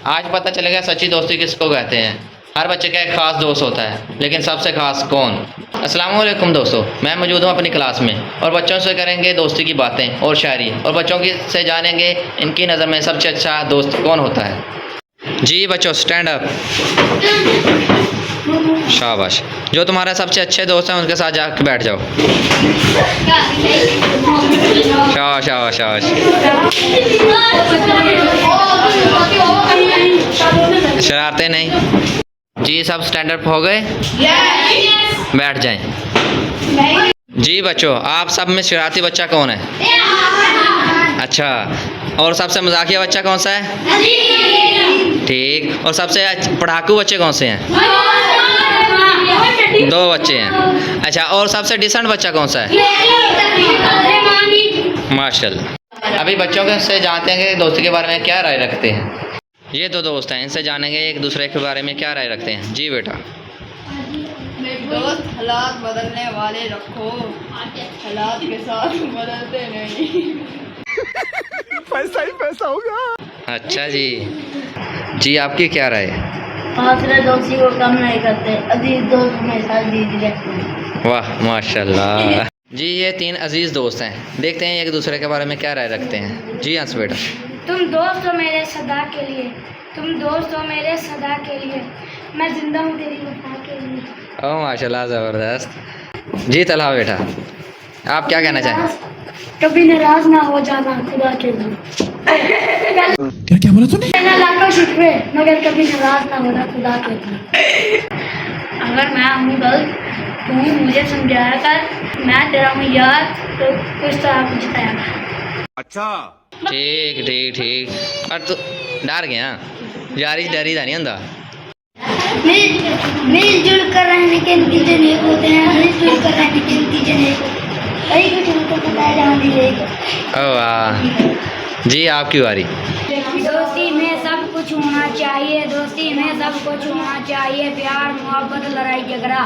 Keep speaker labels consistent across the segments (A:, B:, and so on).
A: आज पता चलेगा सच्ची दोस्ती किसको कहते हैं। हर बच्चे का एक ख़ास दोस्त होता है, लेकिन सबसे ख़ास कौन? अस्सलाम वालेकुम दोस्तों, मैं मौजूद हूँ अपनी क्लास में और बच्चों से करेंगे दोस्ती की बातें और शायरी, और बच्चों की से जानेंगे इनकी नज़र में सबसे अच्छा दोस्त कौन होता है। जी बच्चों, स्टैंड अप। शाबाश। जो तुम्हारे सबसे अच्छे दोस्त हैं उनके साथ जाकर बैठ जाओ। शाबाश शाबाश शाबाश। शरारतें नहीं। जी सब स्टैंड अप हो गए? बैठ जाएं। जी बच्चों, आप सब में शरारती बच्चा कौन है? अच्छा, और सबसे मजाकिया बच्चा कौन सा है? ठीक। और सबसे पढ़ाकू बच्चे कौन से हैं? 2 बच्चे हैं। अच्छा, और सबसे डिसेंट बच्चा कौन सा है? माशाल्लाह। अभी बच्चों के से जानते हैं कि दोस्ती के बारे में क्या राय रखते हैं। ये 2 दोस्त हैं, इनसे जानेंगे एक दूसरे के बारे में क्या राय रखते हैं। जी बेटा।
B: दोस्त हालात बदलने वाले रखो, हालात के साथ बदलते नहीं।
C: पैसा ही पैसा होगा।
A: अच्छा जी। जी आपकी क्या राय है?
D: फासले दोस्ती को कम नहीं करते, अजीज दोस्त हमेशा अजीज रहते हैं।
A: वाह माशाल्लाह। जी ये 3 अजीज दोस्त हैं, देखते हैं एक दूसरे के बारे में क्या राय रखते हैं। जी हंस बेटा।
E: तुम दोस्त हो मेरे सदा के लिए, तुम दोस्त हो मेरे सदा के लिए, मैं जिंदा हूँ तेरी वफा के लिए।
A: ओह माशाल्लाह, ज़बरदस्त। जी तलहा बेटा, आप क्या कहना चाहें?
E: कभी नाराज ना हो जाना खुदा के लिए।
C: क्या बोला तूने?
E: लाखों शुक्र मगर कभी नाराज ना होना खुदा के लिए। अगर मैं हूँ गलत तू मुझे समझाया कर, मैं तेरा हूँ यार तो कुछ तो आप जिताया कर।
C: अच्छा
A: ठीक ठीक ठीक। और तू डर गया? यारी डरी था नहीं होता।
E: मिलजुल कर रहने के नतीजे नेक होते हैं, मिलजुल कर रहने के नतीजे नेक होते हैं। कई कुछ उनको बताया जाने दीजिए।
A: ओ वाह। जी आपकी बारी।
E: दोस्ती में सब कुछ होना चाहिए, दोस्ती में सब कुछ होना चाहिए। प्यार मोहब्बत लड़ाई झगड़ा,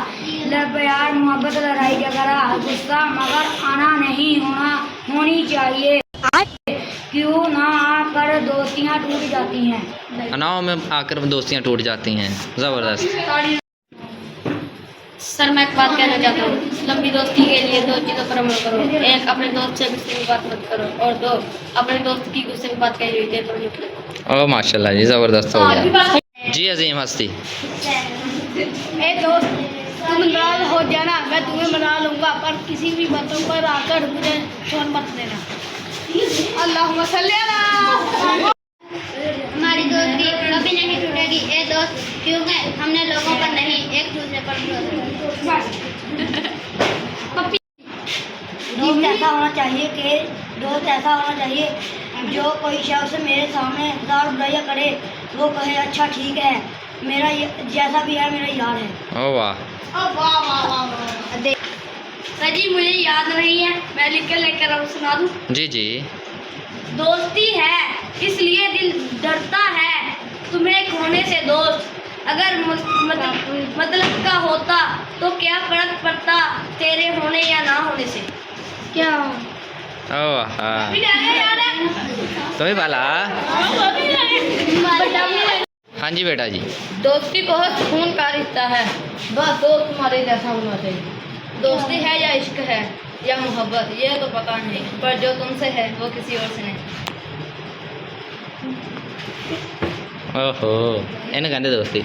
E: प्यार मोहब्बत लड़ाई झगड़ा, गुस्सा मगर आना नहीं होनी चाहिए। क्यों ना आकर दोस्तियाँ टूट जाती हैं।
A: अनाव में आकर दोस्तियाँ टूट जाती हैं। ज़बरदस्त।
F: सर मैं एक बात कहना चाहता हूँ, लंबी दोस्ती के लिए 2 चीज़ों पर अमल करो। 1 अपने दोस्त से गुस्से में बात मत करो, और 2 अपने दोस्त की गुस्से में बात कही हुई देर पर मत करो।
A: ओह माशाल्लाह जी, ज़बरदस्त हो गया। जी अजीम हस्ती।
B: ए दोस्त, तुम नाराज हो जाना, मैं तुम्हें मना लूंगा, पर किसी भी बातों पर आकर मुझे फोन मत देना। अल्लाहुम्मा सल्ली अला।
F: हमारी दोस्ती कभी नहीं टूटेगी ए दोस्त, क्योंकि हमने लोगों पर नहीं एक दूसरे पर भरोसा।
D: दोस्त ऐसा होना चाहिए जो कोई शख्स मेरे सामने 1000 बुराइयां करे वो कहे अच्छा ठीक है, मेरा जैसा भी है मेरा यार है।
A: ओह वाह।
F: सर जी मुझे याद नहीं है, मैं लिख के लेकर अब सुना दूँ।
A: जी जी।
F: दोस्ती है इसलिए दिल डरता है तुम्हें खोने से दोस्त, अगर मतलब का होता तो क्या फर्क पड़ता तेरे होने या ना होने से। क्या
A: ओह हाँ। तुम्हें भला। हाँ जी बेटा जी।
B: दोस्ती बहुत सुकून का रिश्ता है, बस दोस्त तुम्हारे जैसा होना चाहिए। दोस्ती है या इश्क है या मोहब्बत ये तो पता नहीं, पर जो तुमसे है वो किसी और से नहीं।
A: ओहो, इन्हें कहते दोस्ती।